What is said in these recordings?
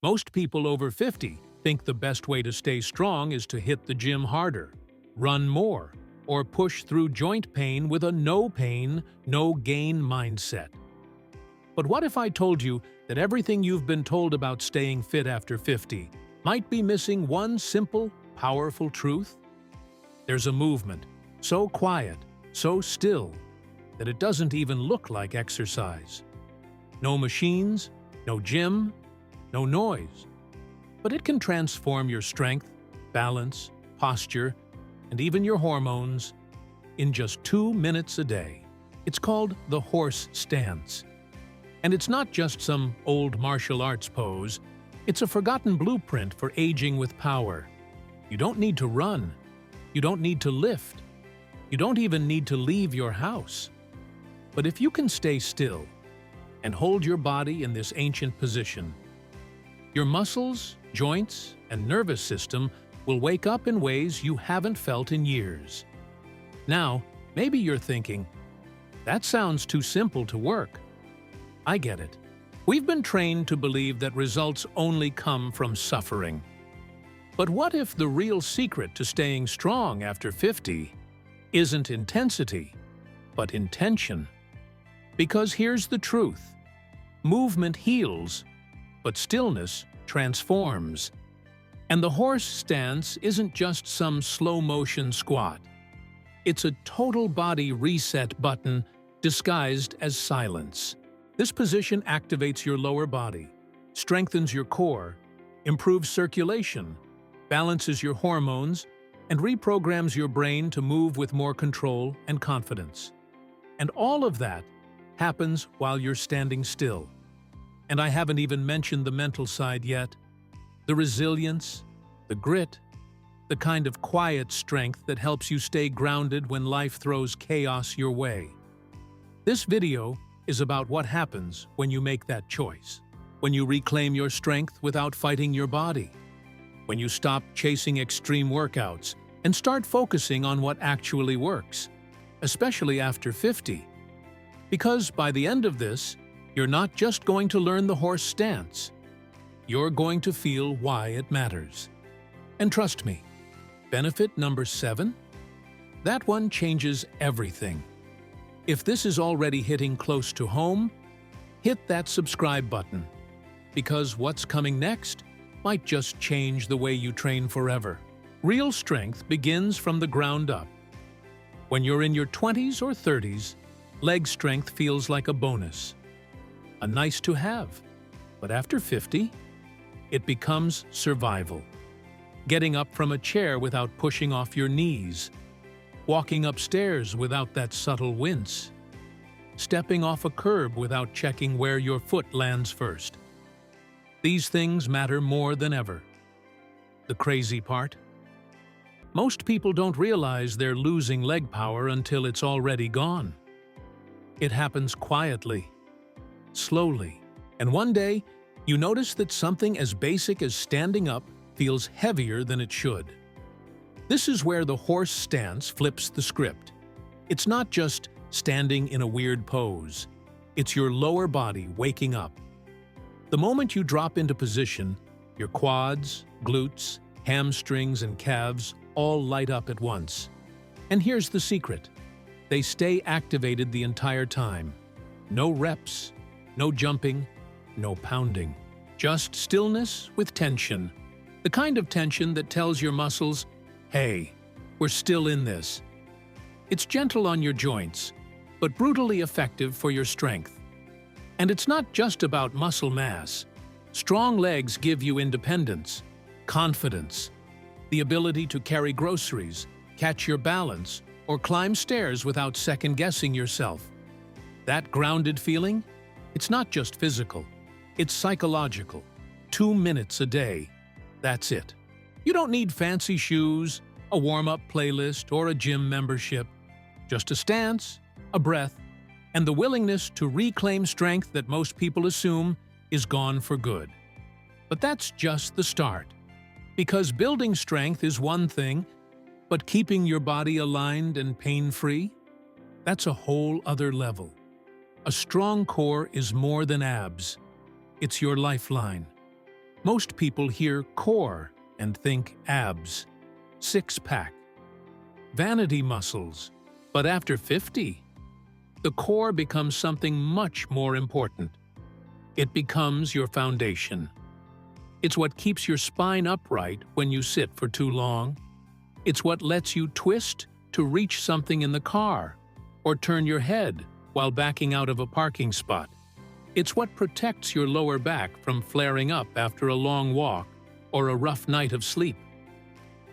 Most people over 50 think the best way to stay strong is to hit the gym harder, run more, or push through joint pain with a no pain, no gain mindset. But what if I told you that everything you've been told about staying fit after 50 might be missing one simple, powerful truth? There's a movement, so quiet, so still, that it doesn't even look like exercise. No machines, no gym, no noise. But it can transform your strength, balance, posture, and even your hormones in just 2 minutes a day. It's called the horse stance. And it's not just some old martial arts pose. It's a forgotten blueprint for aging with power. You don't need to run. You don't need to lift. You don't even need to leave your house. But if you can stay still and hold your body in this ancient position, your muscles, joints, and nervous system will wake up in ways you haven't felt in years. Now, maybe you're thinking, that sounds too simple to work. I get it. We've been trained to believe that results only come from suffering. But what if the real secret to staying strong after 50 isn't intensity, but intention? Because here's the truth. Movement heals, but stillness transforms. And the horse stance isn't just some slow-motion squat. It's a total body reset button disguised as silence. This position activates your lower body, strengthens your core, improves circulation, balances your hormones, and reprograms your brain to move with more control and confidence. And all of that happens while you're standing still. And I haven't even mentioned the mental side yet. The resilience, the grit, the kind of quiet strength that helps you stay grounded when life throws chaos your way. This video is about what happens when you make that choice, when you reclaim your strength without fighting your body, when you stop chasing extreme workouts and start focusing on what actually works, especially after 50. Because by the end of this, you're not just going to learn the horse stance. You're going to feel why it matters. And trust me, benefit number 7? That one changes everything. If this is already hitting close to home, hit that subscribe button. Because what's coming next might just change the way you train forever. Real strength begins from the ground up. When you're in your 20s or 30s, leg strength feels like a bonus. A nice to have. But after 50, it becomes survival. Getting up from a chair without pushing off your knees. Walking upstairs without that subtle wince. Stepping off a curb without checking where your foot lands first. These things matter more than ever. The crazy part? Most people don't realize they're losing leg power until it's already gone. It happens quietly, slowly, and one day, you notice that something as basic as standing up feels heavier than it should. This is where the horse stance flips the script. It's not just standing in a weird pose. It's your lower body waking up. The moment you drop into position, your quads, glutes, hamstrings, and calves all light up at once. And here's the secret. They stay activated the entire time. No reps, no jumping, no pounding. Just stillness with tension. The kind of tension that tells your muscles, hey, we're still in this. It's gentle on your joints, but brutally effective for your strength. And it's not just about muscle mass. Strong legs give you independence, confidence, the ability to carry groceries, catch your balance, or climb stairs without second-guessing yourself. That grounded feeling? It's not just physical. It's psychological. 2 minutes a day. That's it. You don't need fancy shoes, a warm-up playlist, or a gym membership. Just a stance, a breath, and the willingness to reclaim strength that most people assume is gone for good. But that's just the start. Because building strength is one thing, but keeping your body aligned and pain-free? That's a whole other level. A strong core is more than abs. It's your lifeline. Most people hear core and think abs, six-pack, vanity muscles. But after 50, the core becomes something much more important. It becomes your foundation. It's what keeps your spine upright when you sit for too long. It's what lets you twist to reach something in the car or turn your head while backing out of a parking spot. It's what protects your lower back from flaring up after a long walk or a rough night of sleep.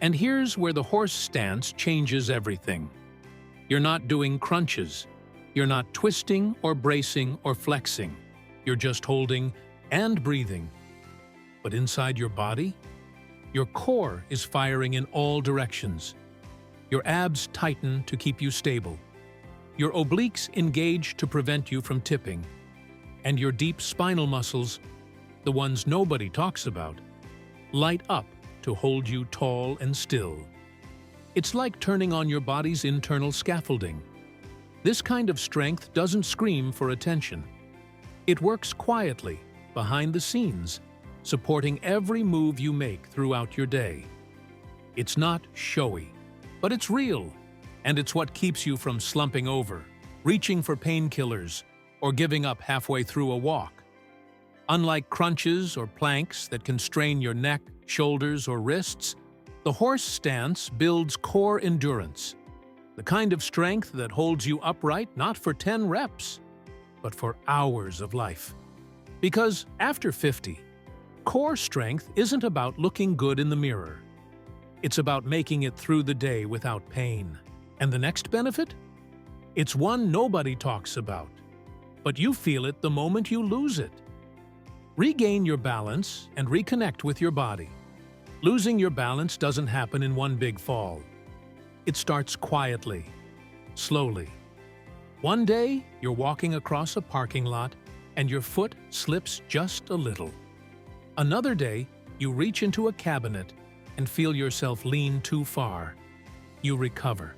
And here's where the horse stance changes everything. You're not doing crunches. You're not twisting or bracing or flexing. You're just holding and breathing. But inside your body, your core is firing in all directions. Your abs tighten to keep you stable. Your obliques engage to prevent you from tipping. And your deep spinal muscles, the ones nobody talks about, light up to hold you tall and still. It's like turning on your body's internal scaffolding. This kind of strength doesn't scream for attention. It works quietly, behind the scenes, supporting every move you make throughout your day. It's not showy, but it's real, and it's what keeps you from slumping over, reaching for painkillers, or giving up halfway through a walk. Unlike crunches or planks that can strain your neck, shoulders, or wrists, the horse stance builds core endurance, the kind of strength that holds you upright not for 10 reps, but for hours of life. Because after 50, core strength isn't about looking good in the mirror. It's about making it through the day without pain. And the next benefit? It's one nobody talks about, but you feel it the moment you lose it. Regain your balance and reconnect with your body. Losing your balance doesn't happen in one big fall. It starts quietly, slowly. One day, you're walking across a parking lot and your foot slips just a little. Another day, you reach into a cabinet and feel yourself lean too far. You recover,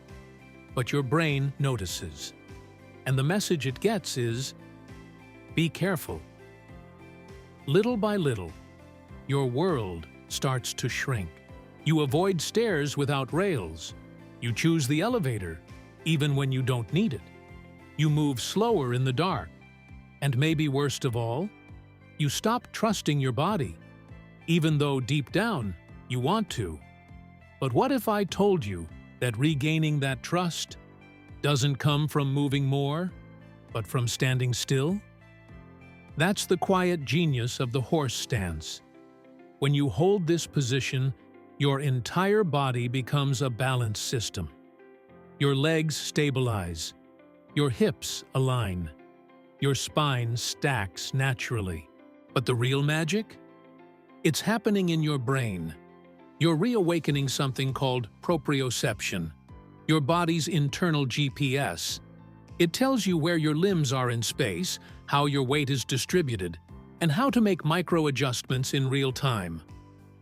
but your brain notices. And the message it gets is, be careful. Little by little, your world starts to shrink. You avoid stairs without rails. You choose the elevator, even when you don't need it. You move slower in the dark. And maybe worst of all, you stop trusting your body, even though deep down you want to. But what if I told you that regaining that trust doesn't come from moving more, but from standing still? That's the quiet genius of the horse stance. When you hold this position, your entire body becomes a balanced system. Your legs stabilize, your hips align, your spine stacks naturally. But the real magic? It's happening in your brain. You're reawakening something called proprioception, your body's internal GPS. It tells you where your limbs are in space, how your weight is distributed, and how to make micro-adjustments in real time.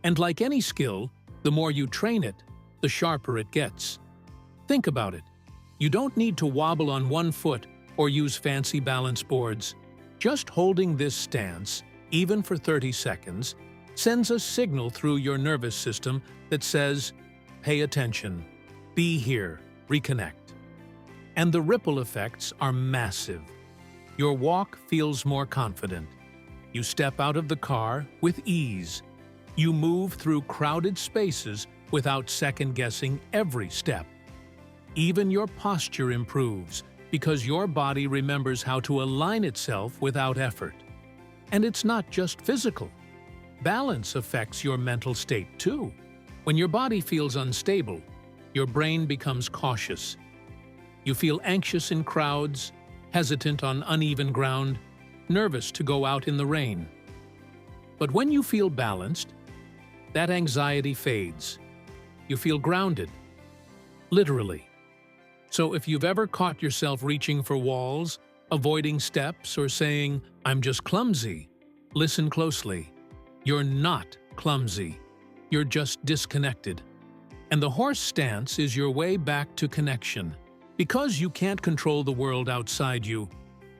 And like any skill, the more you train it, the sharper it gets. Think about it. You don't need to wobble on one foot or use fancy balance boards. Just holding this stance, even for 30 seconds, sends a signal through your nervous system that says, pay attention, be here, reconnect. And the ripple effects are massive. Your walk feels more confident. You step out of the car with ease. You move through crowded spaces without second-guessing every step. Even your posture improves because your body remembers how to align itself without effort. And it's not just physical. Balance affects your mental state too. When your body feels unstable, your brain becomes cautious. You feel anxious in crowds, hesitant on uneven ground, nervous to go out in the rain. But when you feel balanced, that anxiety fades. You feel grounded, literally. So if you've ever caught yourself reaching for walls, avoiding steps, or saying, "I'm just clumsy," listen closely. You're not clumsy. You're just disconnected. And the horse stance is your way back to connection. Because you can't control the world outside you,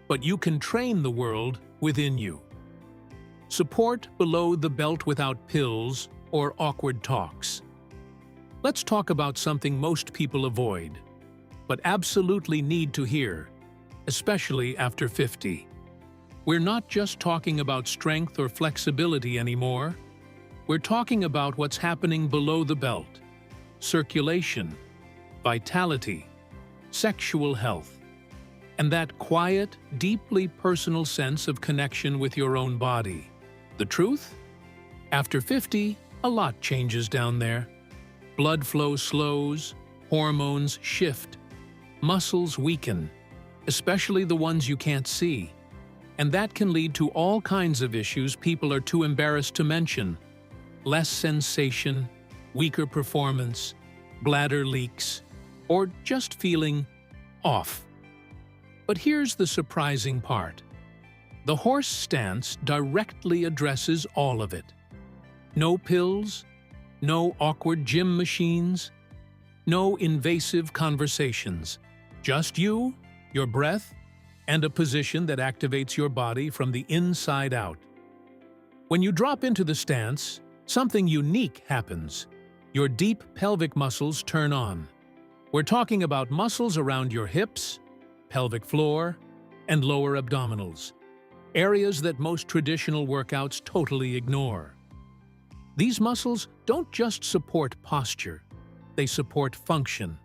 but you can train the world within you. Support below the belt without pills or awkward talks. Let's talk about something most people avoid, but absolutely need to hear, especially after 50. We're not just talking about strength or flexibility anymore. We're talking about what's happening below the belt: circulation, vitality, sexual health, and that quiet, deeply personal sense of connection with your own body. The truth? After 50, a lot changes down there. Blood flow slows, hormones shift, muscles weaken, especially the ones you can't see. And that can lead to all kinds of issues people are too embarrassed to mention: less sensation, weaker performance, bladder leaks, or just feeling off. But here's the surprising part. The horse stance directly addresses all of it. No pills, no awkward gym machines, no invasive conversations. Just you, your breath, and a position that activates your body from the inside out. When you drop into the stance, something unique happens. Your deep pelvic muscles turn on. We're talking about muscles around your hips, pelvic floor, and lower abdominals, areas that most traditional workouts totally ignore. These muscles don't just support posture, they support function.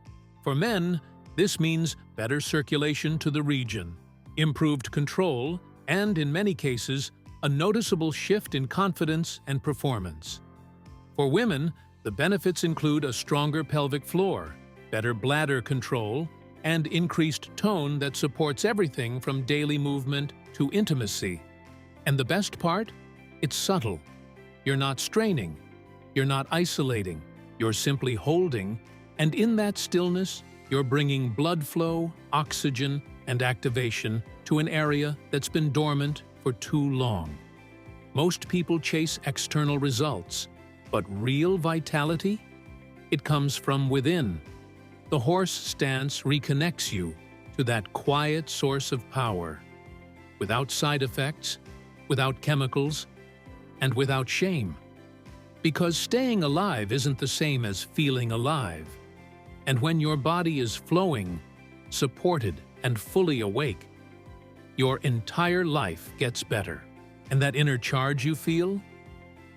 For men, this means better circulation to the region, improved control, and in many cases, a noticeable shift in confidence and performance. For women, the benefits include a stronger pelvic floor, better bladder control, and increased tone that supports everything from daily movement to intimacy. And the best part? It's subtle. You're not straining, you're not isolating, you're simply holding, and in that stillness, you're bringing blood flow, oxygen, and activation to an area that's been dormant for too long. Most people chase external results, but real vitality? It comes from within. The horse stance reconnects you to that quiet source of power, without side effects, without chemicals, and without shame. Because staying alive isn't the same as feeling alive. And when your body is flowing, supported, and fully awake, your entire life gets better. And that inner charge you feel?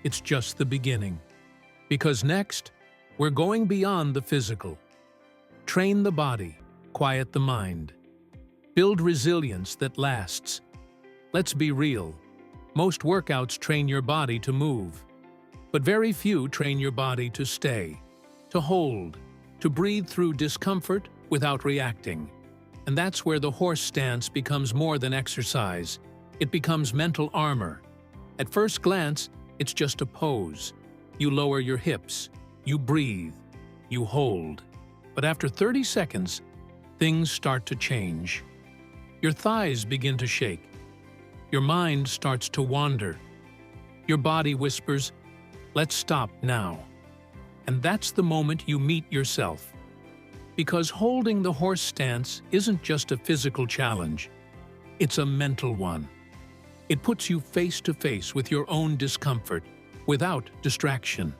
It's just the beginning. Because next, we're going beyond the physical. Train the body, quiet the mind. Build resilience that lasts. Let's be real. Most workouts train your body to move, but very few train your body to stay, to hold, to breathe through discomfort without reacting. And that's where the horse stance becomes more than exercise. It becomes mental armor. At first glance, it's just a pose. You lower your hips, you breathe, you hold. But after 30 seconds, things start to change. Your thighs begin to shake. Your mind starts to wander. Your body whispers, "Let's stop now." And that's the moment you meet yourself. Because holding the horse stance isn't just a physical challenge, it's a mental one. It puts you face to face with your own discomfort, without distraction.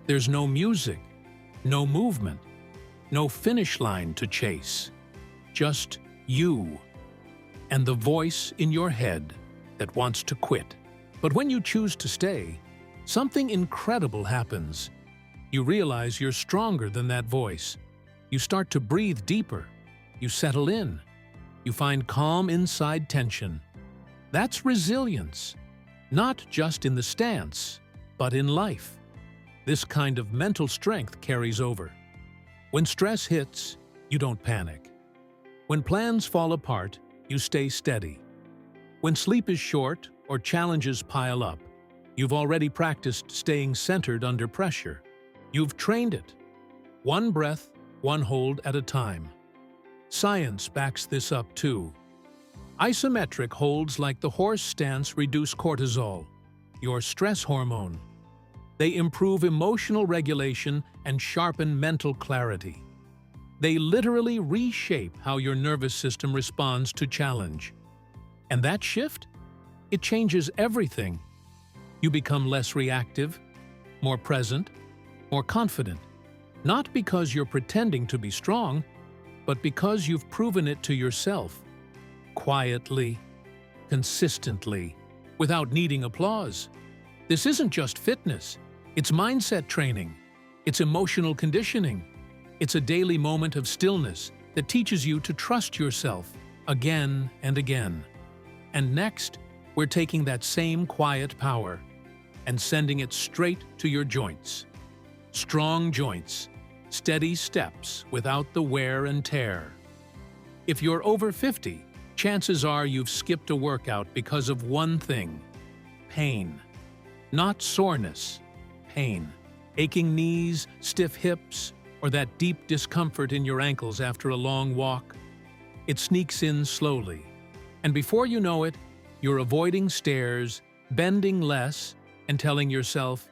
There's no music, no movement, no finish line to chase. Just you and the voice in your head that wants to quit. But when you choose to stay, something incredible happens. You realize you're stronger than that voice. You start to breathe deeper. You settle in. You find calm inside tension. That's resilience, not just in the stance, but in life. This kind of mental strength carries over. When stress hits, you don't panic. When plans fall apart, you stay steady. When sleep is short or challenges pile up, you've already practiced staying centered under pressure. You've trained it. One breath, one hold at a time. Science backs this up too. Isometric holds like the horse stance reduce cortisol, your stress hormone. They improve emotional regulation and sharpen mental clarity. They literally reshape how your nervous system responds to challenge. And that shift? It changes everything. You become less reactive, more present, more confident, not because you're pretending to be strong, but because you've proven it to yourself, quietly, consistently, without needing applause. This isn't just fitness, it's mindset training, it's emotional conditioning, it's a daily moment of stillness that teaches you to trust yourself again and again. And next, we're taking that same quiet power and sending it straight to your joints. Strong joints, steady steps without the wear and tear. If you're over 50, chances are you've skipped a workout because of one thing: pain. Not soreness, pain. Aching knees, stiff hips, or that deep discomfort in your ankles after a long walk. It sneaks in slowly, and before you know it, you're avoiding stairs, bending less, and telling yourself,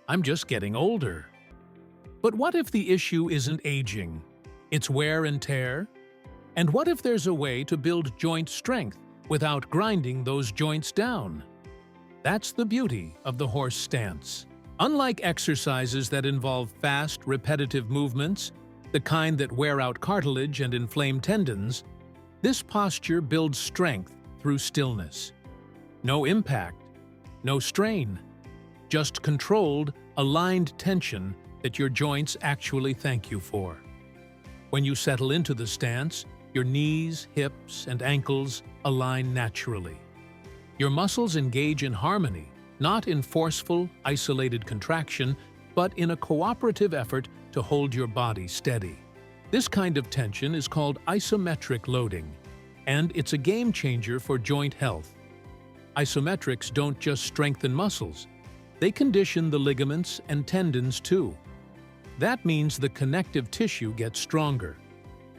"I'm just getting older." But what if the issue isn't aging? It's wear and tear? And what if there's a way to build joint strength without grinding those joints down? That's the beauty of the horse stance. Unlike exercises that involve fast, repetitive movements, the kind that wear out cartilage and inflame tendons, this posture builds strength through stillness. No impact, no strain, just controlled, aligned tension that your joints actually thank you for. When you settle into the stance, your knees, hips, and ankles align naturally. Your muscles engage in harmony, not in forceful, isolated contraction, but in a cooperative effort to hold your body steady. This kind of tension is called isometric loading, and it's a game changer for joint health. Isometrics don't just strengthen muscles, they condition the ligaments and tendons too. That means the connective tissue gets stronger.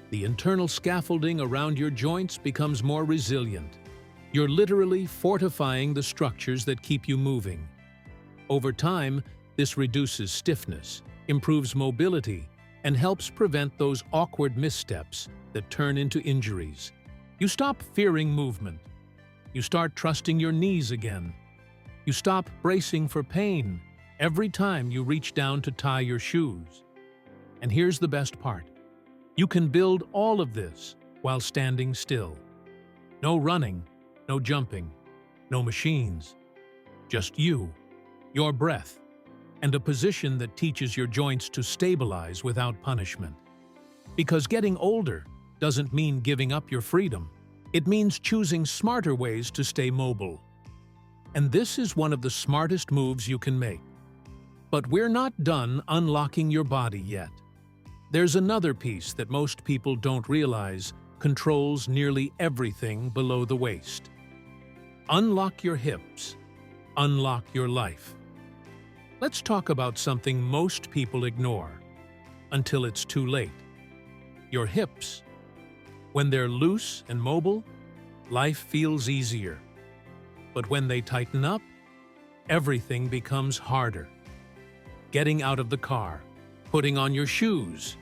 The internal scaffolding around your joints becomes more resilient. You're literally fortifying the structures that keep you moving. Over time, this reduces stiffness, improves mobility, and helps prevent those awkward missteps that turn into injuries. You stop fearing movement. You start trusting your knees again. You stop bracing for pain every time you reach down to tie your shoes. And here's the best part. You can build all of this while standing still. No running, no jumping, no machines. Just you, your breath, and a position that teaches your joints to stabilize without punishment. Because getting older doesn't mean giving up your freedom. It means choosing smarter ways to stay mobile. And this is one of the smartest moves you can make. But we're not done unlocking your body yet. There's another piece that most people don't realize controls nearly everything below the waist. Unlock your hips. Unlock your life. Let's talk about something most people ignore until it's too late. Your hips. When they're loose and mobile, life feels easier. But when they tighten up, everything becomes harder. Getting out of the car, putting on your shoes,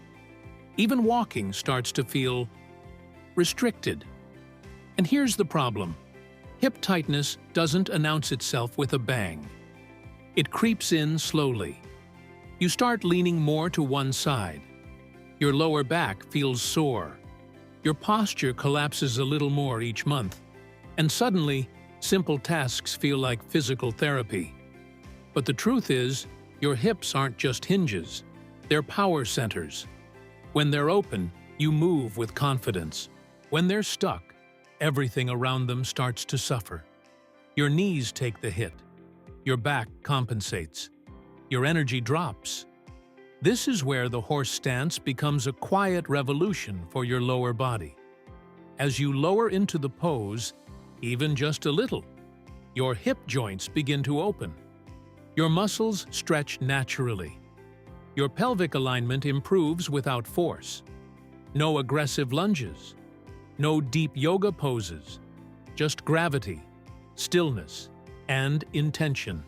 even walking starts to feel restricted. And here's the problem. Hip tightness doesn't announce itself with a bang. It creeps in slowly. You start leaning more to one side. Your lower back feels sore. Your posture collapses a little more each month. And suddenly, simple tasks feel like physical therapy. But the truth is, your hips aren't just hinges. They're power centers. When they're open, you move with confidence. When they're stuck, everything around them starts to suffer. Your knees take the hit. Your back compensates. Your energy drops. This is where the horse stance becomes a quiet revolution for your lower body. As you lower into the pose, even just a little, your hip joints begin to open. Your muscles stretch naturally. Your pelvic alignment improves without force. No aggressive lunges. No deep yoga poses. Just gravity, stillness, and intention.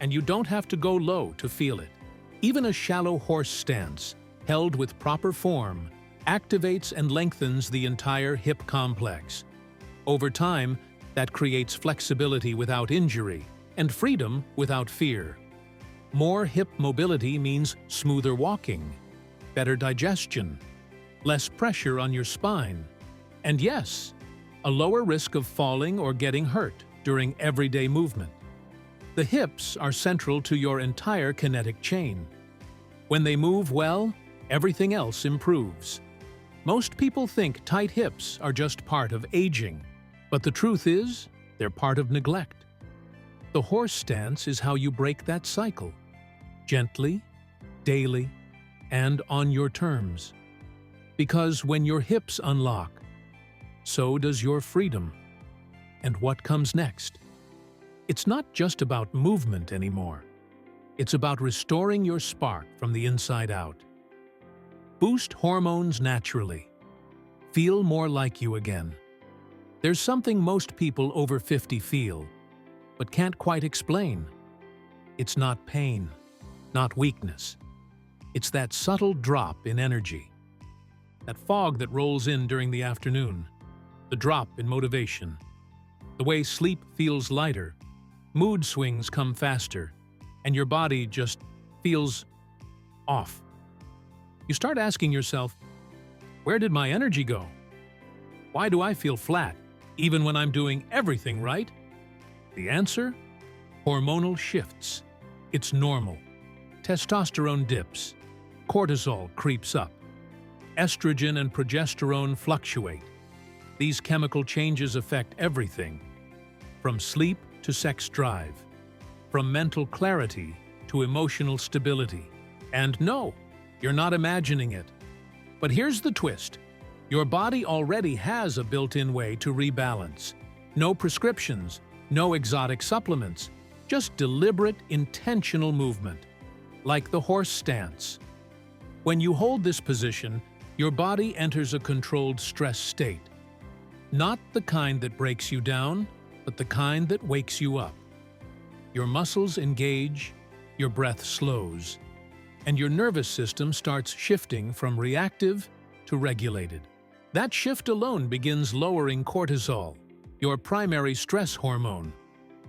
And you don't have to go low to feel it. Even a shallow horse stance, held with proper form, activates and lengthens the entire hip complex. Over time, that creates flexibility without injury, and freedom without fear. More hip mobility means smoother walking, better digestion, less pressure on your spine, and yes, a lower risk of falling or getting hurt during everyday movement. The hips are central to your entire kinetic chain. When they move well, everything else improves. Most people think tight hips are just part of aging, but the truth is, they're part of neglect. The horse stance is how you break that cycle. Gently, daily, and on your terms. Because when your hips unlock, so does your freedom. And what comes next? It's not just about movement anymore. It's about restoring your spark from the inside out. Boost hormones naturally. Feel more like you again. There's something most people over 50 feel, but can't quite explain. It's not pain, not weakness. It's that subtle drop in energy. That fog that rolls in during the afternoon. The drop in motivation. The way sleep feels lighter. Mood swings come faster, and your body just feels off. You start asking yourself, where did my energy go? Why do I feel flat, even when I'm doing everything right? The answer? Hormonal shifts. It's normal. Testosterone dips. Cortisol creeps up. Estrogen and progesterone fluctuate. These chemical changes affect everything, from sleep to sex drive, from mental clarity to emotional stability. And no, you're not imagining it. But here's the twist. Your body already has a built-in way to rebalance. No prescriptions, no exotic supplements, just deliberate, intentional movement, like the horse stance. When you hold this position, your body enters a controlled stress state. Not the kind that breaks you down, but the kind that wakes you up. Your muscles engage, your breath slows, and your nervous system starts shifting from reactive to regulated. That shift alone begins lowering cortisol, your primary stress hormone.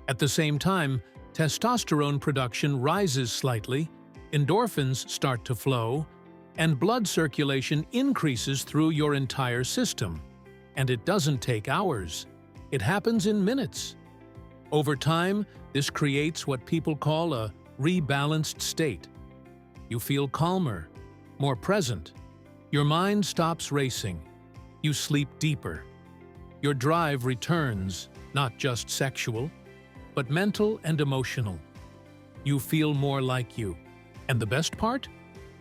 At the same time, testosterone production rises slightly, endorphins start to flow, and blood circulation increases through your entire system. And it doesn't take hours. It happens in minutes. Over time, this creates what people call a rebalanced state. You feel calmer, more present. Your mind stops racing. You sleep deeper. Your drive returns, not just sexual, but mental and emotional. You feel more like you. And the best part?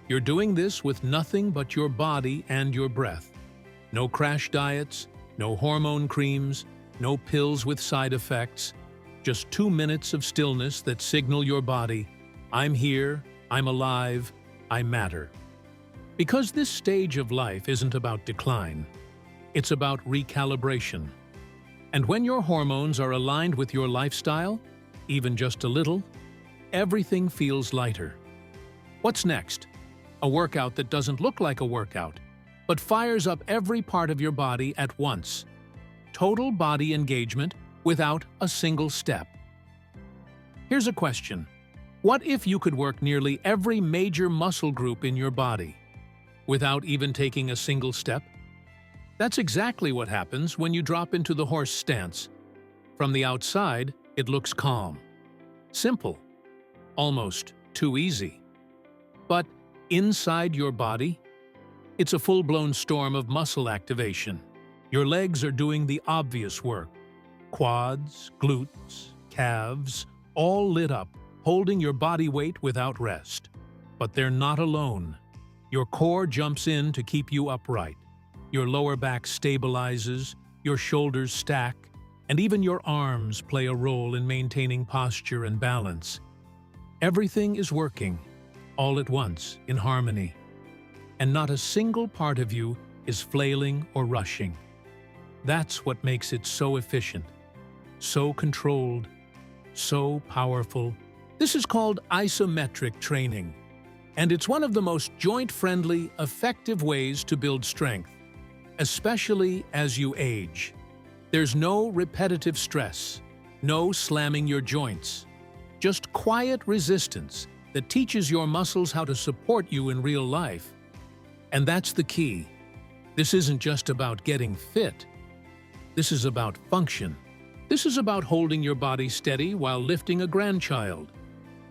You're doing this with nothing but your body and your breath. No crash diets, no hormone creams, no pills with side effects. Just 2 minutes of stillness that signal your body, I'm here, I'm alive, I matter. Because this stage of life isn't about decline. It's about recalibration. And when your hormones are aligned with your lifestyle, even just a little, everything feels lighter. What's next? A workout that doesn't look like a workout, but fires up every part of your body at once. Total body engagement without a single step. Here's a question. What if you could work nearly every major muscle group in your body without even taking a single step? That's exactly what happens when you drop into the horse stance. From the outside, it looks calm. Simple. Almost too easy. But inside your body, it's a full-blown storm of muscle activation. Your legs are doing the obvious work. Quads, glutes, calves, all lit up, holding your body weight without rest. But they're not alone. Your core jumps in to keep you upright. Your lower back stabilizes, your shoulders stack, and even your arms play a role in maintaining posture and balance. Everything is working, all at once, in harmony. And not a single part of you is flailing or rushing. That's what makes it so efficient, so controlled, so powerful. This is called isometric training, and it's one of the most joint-friendly, effective ways to build strength, especially as you age. There's no repetitive stress, no slamming your joints, Just quiet resistance that teaches your muscles how to support you in real life. And that's the key. This isn't just about getting fit. This is about function. This is about holding your body steady while lifting a grandchild,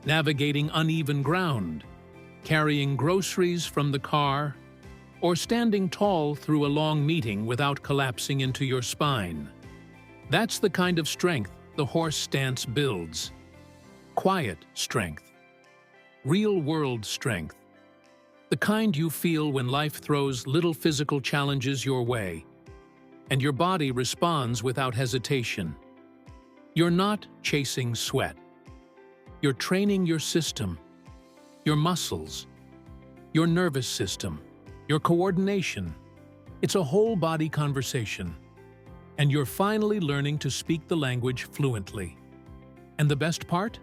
navigating uneven ground, carrying groceries from the car, or standing tall through a long meeting without collapsing into your spine. That's the kind of strength the horse stance builds. Quiet strength. Real-world strength. The kind you feel when life throws little physical challenges your way, and your body responds without hesitation. You're not chasing sweat. You're training your system, your muscles, your nervous system, your coordination. It's a whole-body conversation, and you're finally learning to speak the language fluently. And the best part?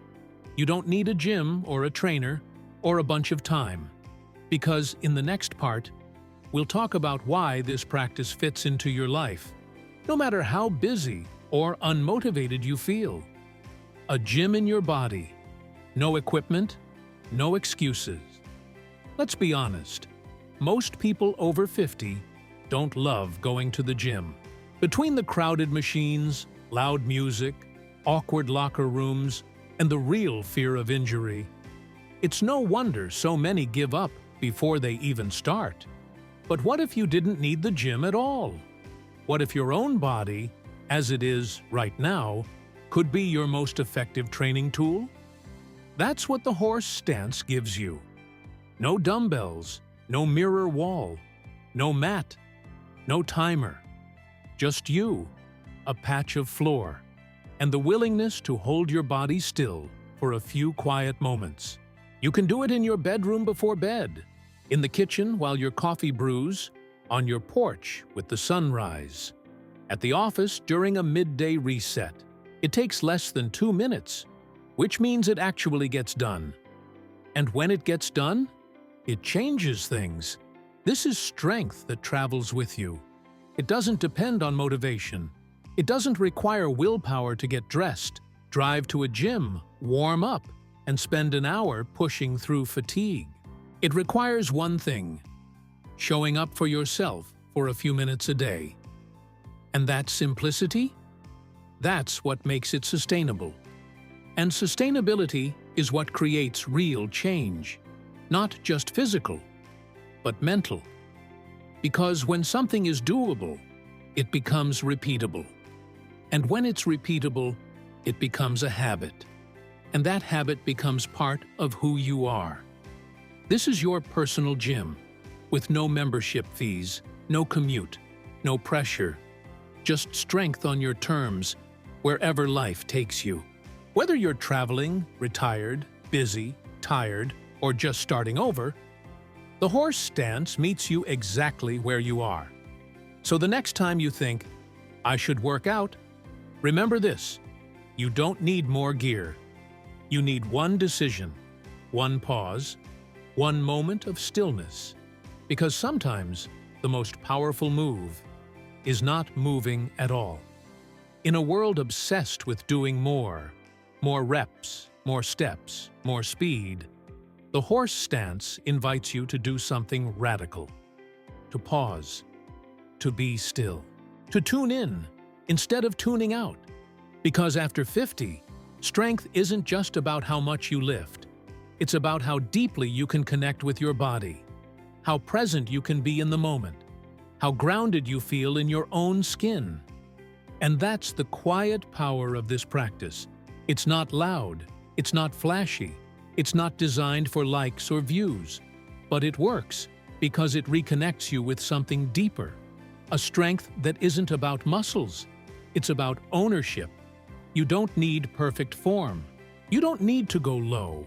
You don't need a gym or a trainer or a bunch of time, because in the next part, we'll talk about why this practice fits into your life, no matter how busy or unmotivated you feel. A gym in your body. No equipment, no excuses. Let's be honest. Most people over 50 don't love going to the gym. Between the crowded machines, loud music, awkward locker rooms, and the real fear of injury, it's no wonder so many give up before they even start. But what if you didn't need the gym at all? What if your own body, as it is right now, could be your most effective training tool? That's what the horse stance gives you. No dumbbells, no mirror wall, no mat, no timer. Just you, a patch of floor, and the willingness to hold your body still for a few quiet moments. You can do it in your bedroom before bed, in the kitchen while your coffee brews, on your porch with the sunrise, at the office during a midday reset. It takes less than 2 minutes, which means it actually gets done. And when it gets done, it changes things. This is strength that travels with you. It doesn't depend on motivation. It doesn't require willpower to get dressed, drive to a gym, warm up, and spend an hour pushing through fatigue. It requires one thing: showing up for yourself for a few minutes a day. And that simplicity? That's what makes it sustainable. And sustainability is what creates real change. Not just physical, but mental. Because when something is doable, it becomes repeatable. And when it's repeatable, it becomes a habit. And that habit becomes part of who you are. This is your personal gym, with no membership fees, no commute, no pressure, just strength on your terms, wherever life takes you. Whether you're traveling, retired, busy, tired, or just starting over, the horse stance meets you exactly where you are. So the next time you think, I should work out, remember this: you don't need more gear. You need one decision, one pause, one moment of stillness. Because sometimes the most powerful move is not moving at all. In a world obsessed with doing more reps, more steps, more speed, the horse stance invites you to do something radical. To pause, to be still, to tune in instead of tuning out. Because after 50, strength isn't just about how much you lift. It's about how deeply you can connect with your body, how present you can be in the moment, how grounded you feel in your own skin. And that's the quiet power of this practice. It's not loud, it's not flashy, it's not designed for likes or views, but it works because it reconnects you with something deeper, a strength that isn't about muscles, it's about ownership. You don't need perfect form. You don't need to go low.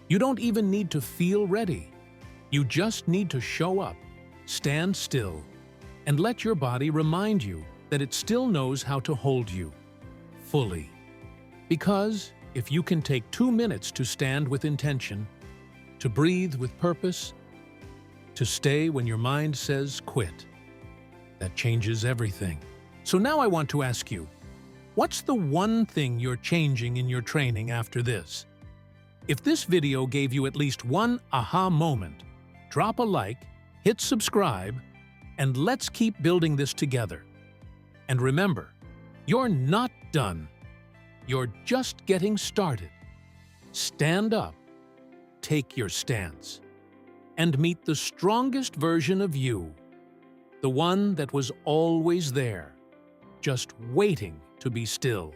You don't even need to feel ready. You just need to show up, stand still, and let your body remind you that it still knows how to hold you fully. Because if you can take 2 minutes to stand with intention, to breathe with purpose, to stay when your mind says quit, that changes everything. So now I want to ask you, What's the one thing you're changing in your training after this? If this video gave you at least one aha moment, drop a like, hit subscribe, and let's keep building this together. And remember, you're not done. You're just getting started. Stand up, take your stance, and meet the strongest version of you, the one that was always there, just waiting to be still.